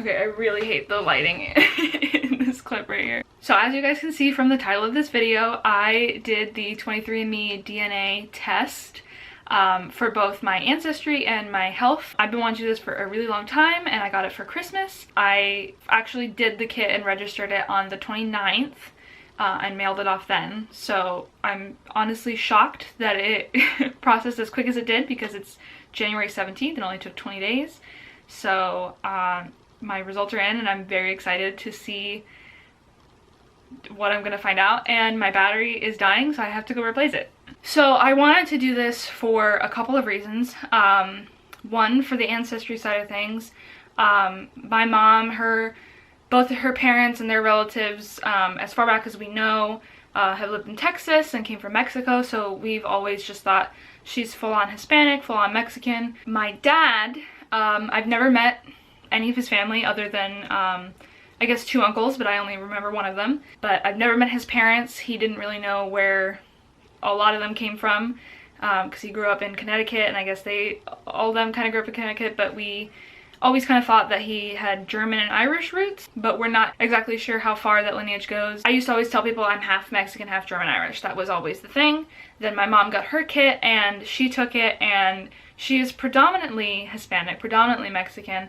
Okay, I really hate the lighting in this clip right here. So as you guys can see from the title of this video, I did the 23andMe DNA test for both my ancestry and my health. I've been wanting to do this for a really long time, and I got it for Christmas. I actually did the kit and registered it on the 29th and mailed it off then. So I'm honestly shocked that it processed as quick as it did, because it's January 17th and only took 20 days. So my results are in, and I'm very excited to see what I'm gonna find out. And my battery is dying, so I have to go replace it. So I wanted to do this for a couple of reasons. One, for the ancestry side of things. My mom, both her parents and their relatives, as far back as we know, have lived in Texas and came from Mexico, so we've always just thought she's full-on Hispanic, full-on Mexican. My dad, I've never met any of his family other than I guess 2 uncles, but I only remember one of them. But I've never met his parents. He didn't really know where a lot of them came from, because he grew up in Connecticut, and I guess all of them kind of grew up in Connecticut, but we always kind of thought that he had German and Irish roots, but we're not exactly sure how far that lineage goes. I used to always tell people I'm half Mexican, half German Irish. That was always the thing. Then my mom got her kit and she took it, and she is predominantly Hispanic, predominantly Mexican,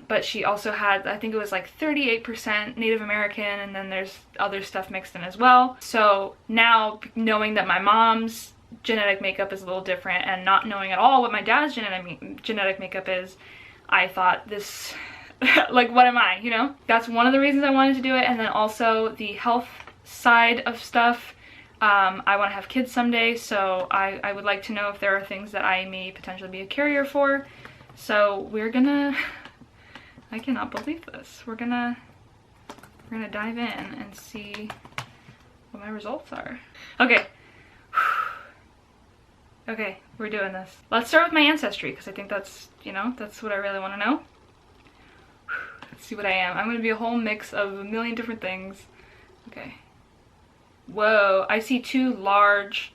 but she also had, I think it was like 38% Native American, and then there's other stuff mixed in as well. So now, knowing that my mom's genetic makeup is a little different, and not knowing at all what my dad's genetic makeup is, I thought this, like, what am I, you know? That's one of the reasons I wanted to do it. And then also the health side of stuff. I want to have kids someday, so I would like to know if there are things that I may potentially be a carrier for. So we're gonna, I cannot believe this. We're gonna dive in and see what my results are. Okay. Okay, we're doing this. Let's start with my ancestry, because I think that's, you know, that's what I really want to know. Let's see what I am. I'm going to be a whole mix of a million different things. Okay. Whoa, I see 2 large.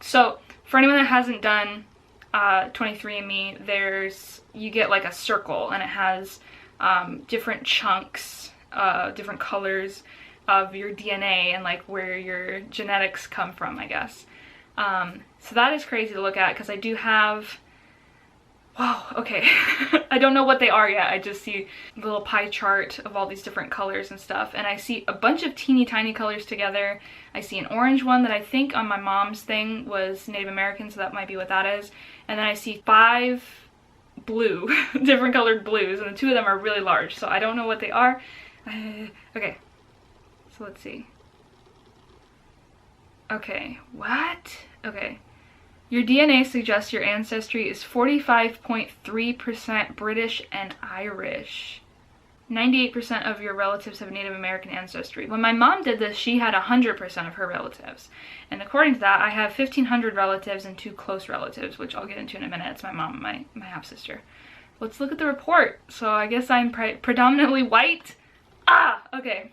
So, for anyone that hasn't done 23andMe, you get like a circle, and it has different chunks, different colors of your DNA, and like where your genetics come from, I guess. So that is crazy to look at, because I do have, wow, okay. I don't know what they are yet. I just see a little pie chart of all these different colors and stuff, and I see a bunch of teeny tiny colors together. I see an orange one that I think on my mom's thing was Native American, so that might be what that is. And then I see 5 blue, different colored blues, and the 2 of them are really large, so I don't know what they are. Okay, so let's see. Okay, what? Okay. Your DNA suggests your ancestry is 45.3% British and Irish. 98% of your relatives have Native American ancestry. When my mom did this, she had 100% of her relatives. And according to that, I have 1,500 relatives and 2 close relatives, which I'll get into in a minute. It's my mom and my half-sister. Let's look at the report. So I guess I'm predominantly white. Ah, okay.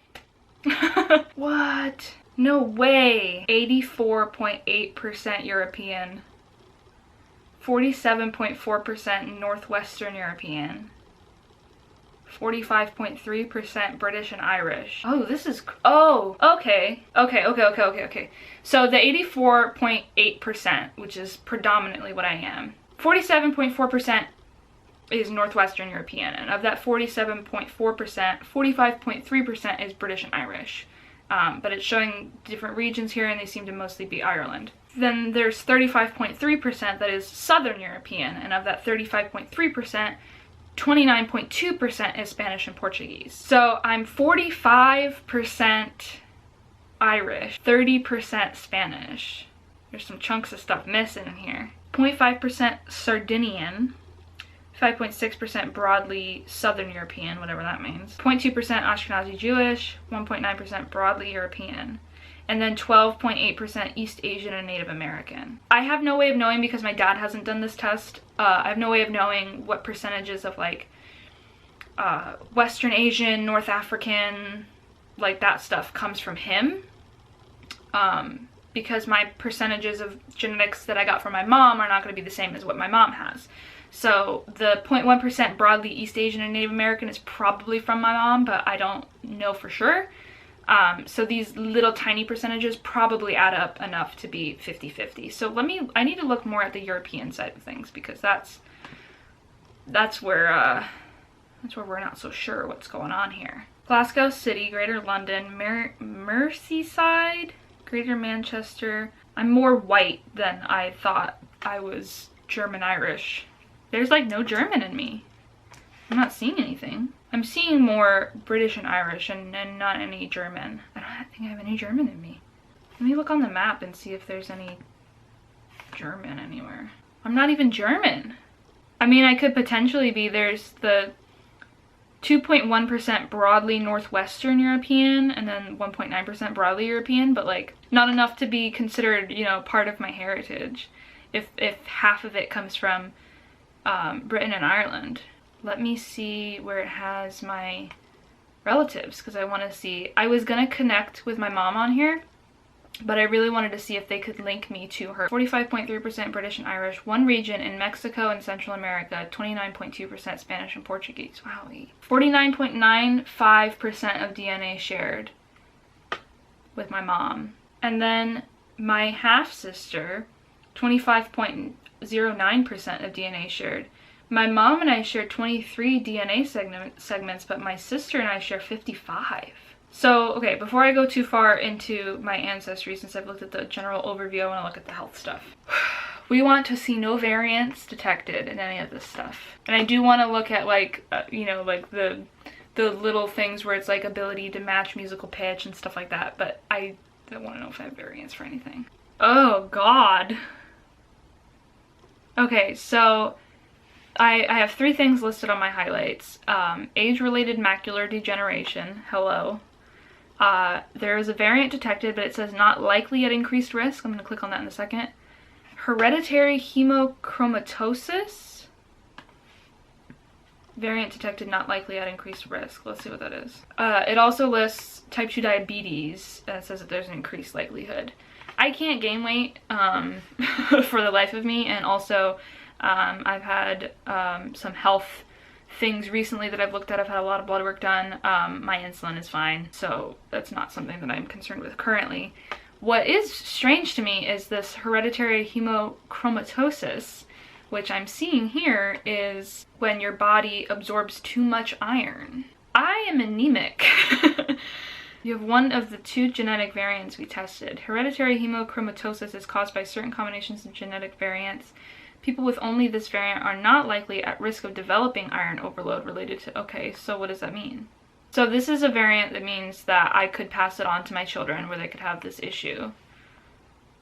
What? No way. 84.8% European. 47.4% Northwestern European. 45.3% British and Irish. Oh, this is, oh, okay. Okay. So the 84.8%, which is predominantly what I am, 47.4% is Northwestern European, and of that 47.4%, 45.3% is British and Irish. But it's showing different regions here, and they seem to mostly be Ireland. Then there's 35.3% that is Southern European, and of that 35.3%, 29.2% is Spanish and Portuguese. So I'm 45% Irish, 30% Spanish. There's some chunks of stuff missing in here. 0.5% Sardinian, 5.6% broadly Southern European, whatever that means. 0.2% Ashkenazi Jewish, 1.9% broadly European, and then 12.8% East Asian and Native American. I have no way of knowing, because my dad hasn't done this test. I have no way of knowing what percentages of like Western Asian, North African, like that stuff comes from him. Because my percentages of genetics that I got from my mom are not going to be the same as what my mom has. So the 0.1% broadly East Asian and Native American is probably from my mom, but I don't know for sure. So these little tiny percentages probably add up enough to be 50-50. So I need to look more at the European side of things, because that's where we're not so sure what's going on here. Glasgow City, Greater London, Merseyside, Greater Manchester. I'm more white than I thought I was German Irish. There's like no German in me. I'm not seeing anything. I'm seeing more British and Irish and not any German. I don't think I have any German in me. Let me look on the map and see if there's any German anywhere. I'm not even German. I mean, I could potentially be. There's the 2.1% broadly Northwestern European and then 1.9% broadly European, but like not enough to be considered, you know, part of my heritage if half of it comes from Britain and Ireland. Let me see where it has my relatives, because I want to see. I was gonna connect with my mom on here, but I really wanted to see if they could link me to her. 45.3% British and Irish, one region in Mexico and Central America, 29.2% Spanish and Portuguese. Wowie. 49.95% of DNA shared with my mom. And then my half-sister, 25.09% of DNA shared. My mom and I share 23 DNA segments, but my sister and I share 55. So, okay, before I go too far into my ancestry, since I've looked at the general overview, I want to look at the health stuff. We want to see no variants detected in any of this stuff. And I do want to look at, like, you know, like the little things where it's like ability to match musical pitch and stuff like that, but I don't want to know if I have variants for anything. Oh, God. Okay, so I have 3 things listed on my highlights. Age-related macular degeneration, hello. There is a variant detected, but it says not likely at increased risk. I'm going to click on that in a second. Hereditary hemochromatosis. Variant detected, not likely at increased risk. Let's see what that is. It also lists type 2 diabetes, and it says that there's an increased likelihood. I can't gain weight for the life of me, and also I've had some health things recently that I've looked at. I've had a lot of blood work done. My insulin is fine, so that's not something that I'm concerned with currently. What is strange to me is this hereditary hemochromatosis, which I'm seeing here, is when your body absorbs too much iron. I am anemic. You have one of the 2 genetic variants we tested. Hereditary hemochromatosis is caused by certain combinations of genetic variants. People with only this variant are not likely at risk of developing iron overload related to... Okay, so what does that mean? So this is a variant that means that I could pass it on to my children where they could have this issue.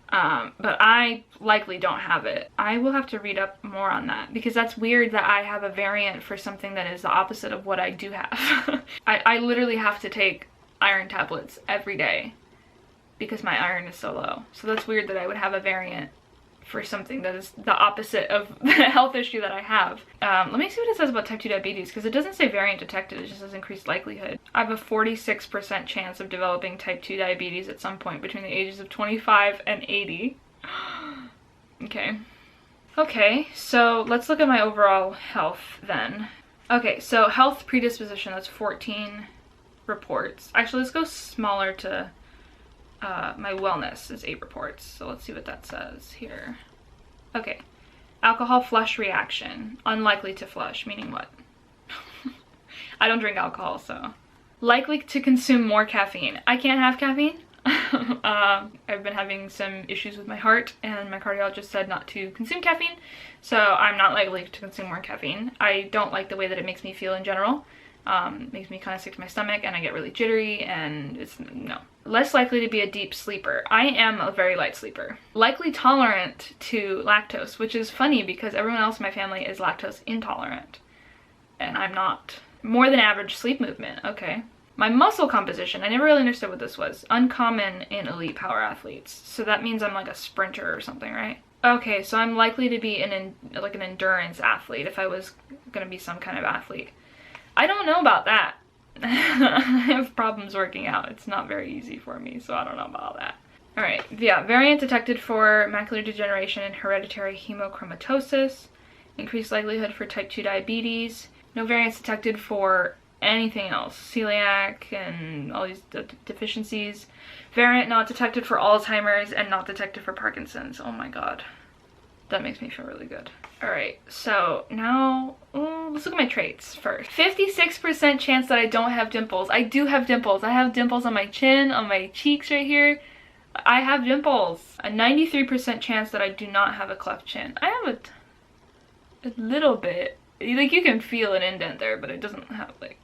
But I likely don't have it. I will have to read up more on that, because that's weird that I have a variant for something that is the opposite of what I do have. I literally have to take iron tablets every day because my iron is so low. So that's weird that I would have a variant for something that is the opposite of the health issue that I have. Let me see what it says about type 2 diabetes, because it doesn't say variant detected, it just says increased likelihood. I have a 46% chance of developing type 2 diabetes at some point between the ages of 25 and 80. Okay. Okay, so let's look at my overall health then. Okay, so health predisposition, that's 14 reports. Actually, let's go smaller to my wellness is 8 reports. So let's see what that says here. Okay. Alcohol flush reaction. Unlikely to flush, meaning what? I don't drink alcohol, so. Likely to consume more caffeine. I can't have caffeine. I've been having some issues with my heart, and my cardiologist said not to consume caffeine, so I'm not likely to consume more caffeine. I don't like the way that it makes me feel in general. Makes me kind of sick to my stomach, and I get really jittery, and it's no. Less likely to be a deep sleeper. I am a very light sleeper. Likely tolerant to lactose, which is funny because everyone else in my family is lactose intolerant, and I'm not. More than average sleep movement. Okay. My muscle composition, I never really understood what this was. Uncommon in elite power athletes. So that means I'm like a sprinter or something, right? Okay, so I'm likely to be an endurance athlete if I was gonna be some kind of athlete. I don't know about that. I have problems working out. It's not very easy for me, so I don't know about that. Alright, yeah, variant detected for macular degeneration and hereditary hemochromatosis. increased likelihood for type 2 diabetes. No variants detected for anything else. Celiac and all these deficiencies. Variant not detected for Alzheimer's and not detected for Parkinson's. Oh my god. That makes me feel really good. Alright, so now let's look at my traits first. 56% chance that I don't have dimples. I do have dimples. I have dimples on my chin, on my cheeks right here. I have dimples. A 93% chance that I do not have a cleft chin. I have a little bit. Like, you can feel an indent there, but it doesn't have, like...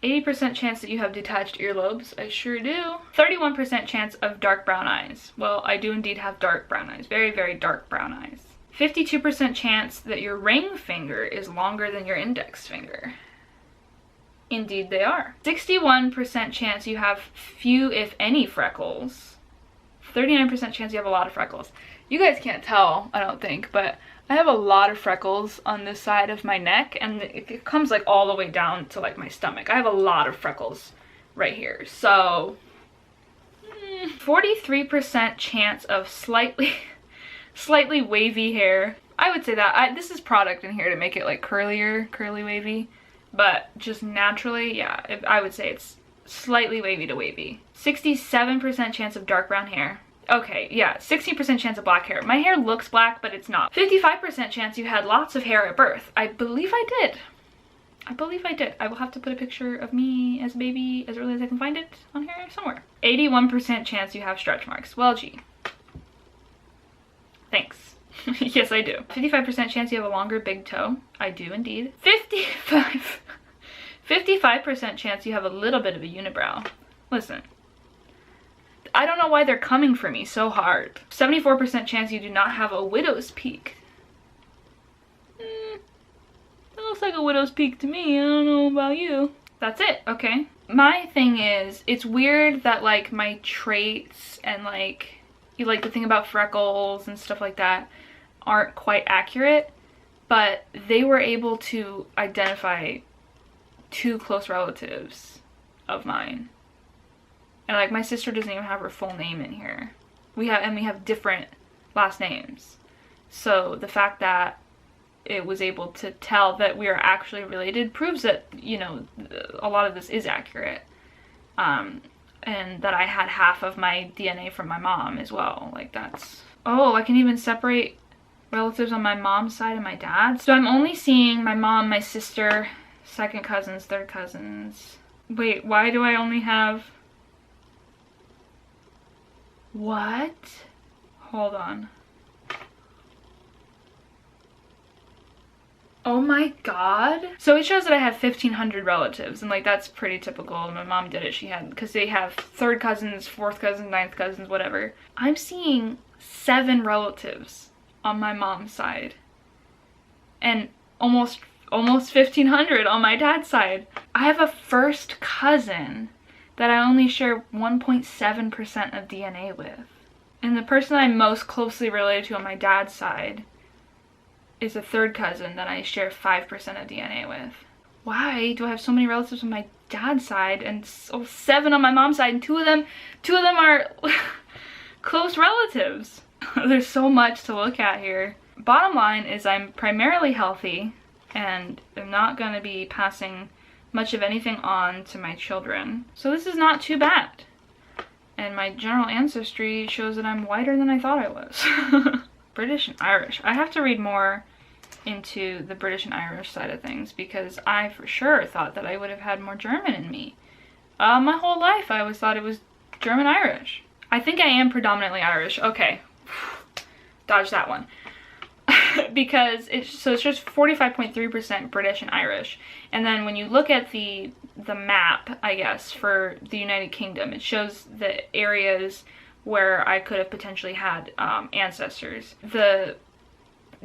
80% chance that you have detached earlobes. I sure do. 31% chance of dark brown eyes. Well, I do indeed have dark brown eyes. Very, very dark brown eyes. 52% chance that your ring finger is longer than your index finger. Indeed they are. 61% chance you have few, if any, freckles. 39% chance you have a lot of freckles. You guys can't tell, I don't think, but I have a lot of freckles on this side of my neck, and it comes like all the way down to like my stomach. I have a lot of freckles right here. So 43% chance of slightly wavy hair. I would say that this is product in here to make it like curly wavy, but just naturally, yeah, I would say it's slightly wavy to wavy. 67% chance of dark brown hair. Okay, yeah, 60% chance of black hair. My hair looks black, but it's not. 55% chance you had lots of hair at birth. I believe I did. I believe I did. I will have to put a picture of me as a baby as early as I can find it on here somewhere. 81% chance you have stretch marks. Well, gee. Thanks. Yes, I do. 55% chance you have a longer big toe. I do indeed. 55% chance you have a little bit of a unibrow. Listen. I don't know why they're coming for me so hard. 74% chance you do not have a widow's peak. It looks like a widow's peak to me. I don't know about you. That's it, okay? My thing is, it's weird that like my traits and like, you like the thing about freckles and stuff like that aren't quite accurate, but they were able to identify 2 close relatives of mine. And like, my sister doesn't even have her full name in here. We have different last names. So the fact that it was able to tell that we are actually related proves that, you know, a lot of this is accurate. And that I had half of my DNA from my mom as well. Like, that's... Oh, I can even separate relatives on my mom's side and my dad's. So I'm only seeing my mom, my sister, second cousins, third cousins. Wait, why do I only have... What? Hold on. Oh my god. So it shows that I have 1,500 relatives, and like, that's pretty typical. My mom did it. She had, because they have third cousins, fourth cousins, ninth cousins, whatever. I'm seeing 7 relatives on my mom's side and almost 1,500 on my dad's side. I have a first cousin that I only share 1.7% of DNA with. And the person I'm most closely related to on my dad's side is a third cousin that I share 5% of DNA with. Why do I have so many relatives on my dad's side and 7 on my mom's side, and two of them are close relatives? There's so much to look at here. Bottom line is, I'm primarily healthy and I'm not going to be passing much of anything on to my children. So this is not too bad. And my general ancestry shows that I'm whiter than I thought I was. British and Irish. I have to read more into the British and Irish side of things, because I for sure thought that I would have had more German in me. My whole life I always thought it was German-Irish. I think I am predominantly Irish. Okay. Dodge that one. Because it's just 45.3% British and Irish. And then when you look at the map, I guess, for the United Kingdom, it shows the areas where I could have potentially had ancestors. The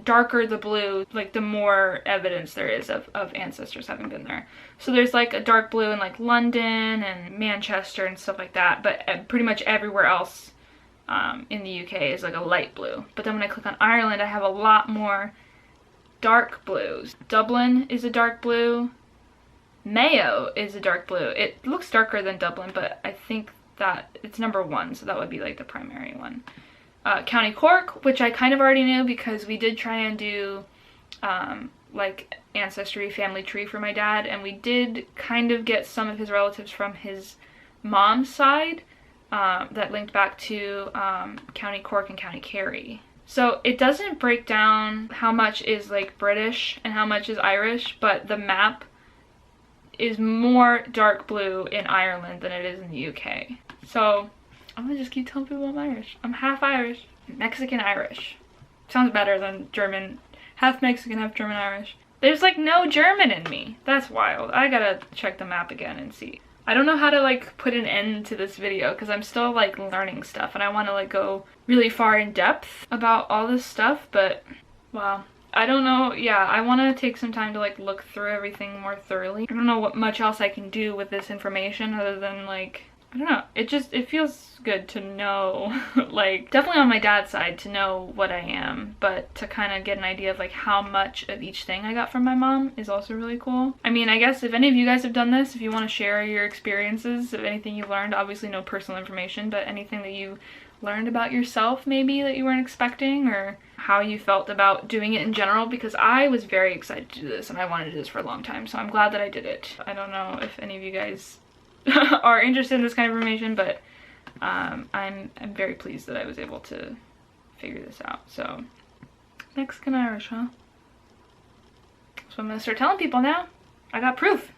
darker the blue, like, the more evidence there is of ancestors having been there. So there's like a dark blue in like London and Manchester and stuff like that, but pretty much everywhere else in the UK is like a light blue. But then when I click on Ireland, I have a lot more dark blues. Dublin is a dark blue. Mayo is a dark blue. It looks darker than Dublin, but I think that it's number 1, so that would be like the primary one. County Cork, which I kind of already knew because we did try and do like Ancestry family tree for my dad, and we did kind of get some of his relatives from his mom's side that linked back to County Cork and County Kerry. So it doesn't break down how much is like British and how much is Irish, but the map is more dark blue in Ireland than it is in the UK. So I'm gonna just keep telling people I'm Irish. I'm half Irish. Mexican Irish. Sounds better than German. Half Mexican, half German Irish. There's like no German in me. That's wild. I gotta check the map again and see. I don't know how to like put an end to this video because I'm still like learning stuff and I want to like go really far in depth about all this stuff, but wow. I don't know. Yeah, I want to take some time to like look through everything more thoroughly. I don't know what much else I can do with this information other than like, I don't know. It feels good to know, like, definitely on my dad's side to know what I am, but to kind of get an idea of like how much of each thing I got from my mom is also really cool. I mean, I guess if any of you guys have done this, if you want to share your experiences of anything you learned, obviously no personal information, but anything that you learned about yourself maybe that you weren't expecting, or how you felt about doing it in general, because I was very excited to do this and I wanted to do this for a long time, so I'm glad that I did it. I don't know if any of you guys are interested in this kind of information, but I'm very pleased that I was able to figure this out. So Mexican Irish, huh? So I'm gonna start telling people now. I got proof.